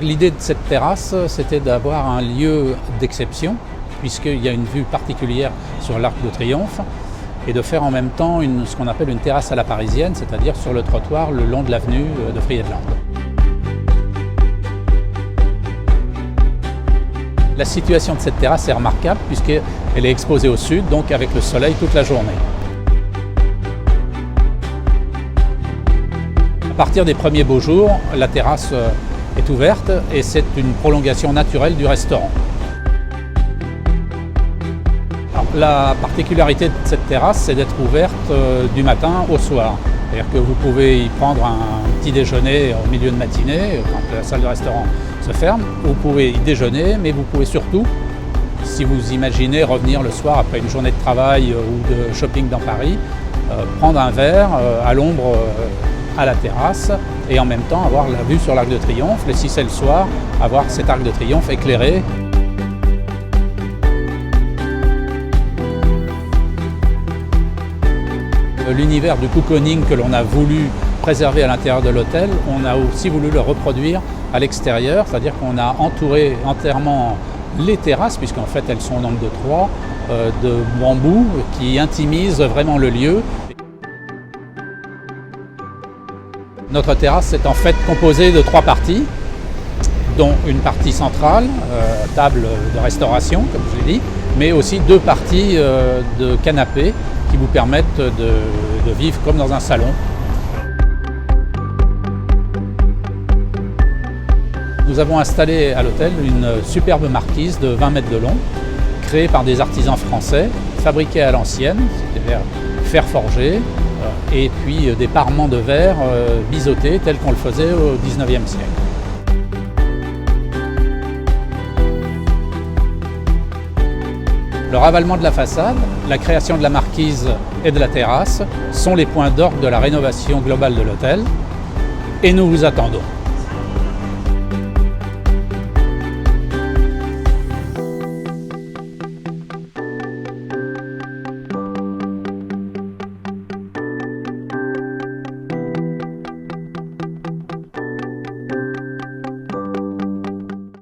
L'idée de cette terrasse, c'était d'avoir un lieu d'exception, puisqu'il y a une vue particulière sur l'Arc de Triomphe, et de faire en même temps ce qu'on appelle une terrasse à la parisienne, c'est-à-dire sur le trottoir le long de l'avenue de Friedland. La situation de cette terrasse est remarquable puisqu'elle est exposée au sud, donc avec le soleil toute la journée. À partir des premiers beaux jours, la terrasse est ouverte et c'est une prolongation naturelle du restaurant. Alors, la particularité de cette terrasse, c'est d'être ouverte du matin au soir. C'est-à-dire que vous pouvez y prendre un petit déjeuner au milieu de matinée, quand la salle de restaurant se ferme. Vous pouvez y déjeuner, mais vous pouvez surtout, si vous imaginez revenir le soir après une journée de travail ou de shopping dans Paris, prendre un verre à l'ombre à la terrasse et en même temps avoir la vue sur l'Arc de Triomphe, et si c'est le soir, avoir cet Arc de Triomphe éclairé. L'univers du cocooning que l'on a voulu préserver à l'intérieur de l'hôtel, on a aussi voulu le reproduire à l'extérieur, c'est-à-dire qu'on a entouré entièrement les terrasses, puisqu'en fait elles sont au nombre de 3, de bambous qui intimisent vraiment le lieu. Notre terrasse est en fait composée de 3 parties, dont une partie centrale, table de restauration, comme je l'ai dit, mais aussi 2 parties de canapés qui vous permettent de vivre comme dans un salon. Nous avons installé à l'hôtel une superbe marquise de 20 mètres de long, créée par des artisans français, fabriquée à l'ancienne, c'est-à-dire fer forgé, et puis des parements de verre biseautés tels qu'on le faisait au XIXe siècle. Le ravalement de la façade, la création de la marquise et de la terrasse sont les points d'orgue de la rénovation globale de l'hôtel et nous vous attendons.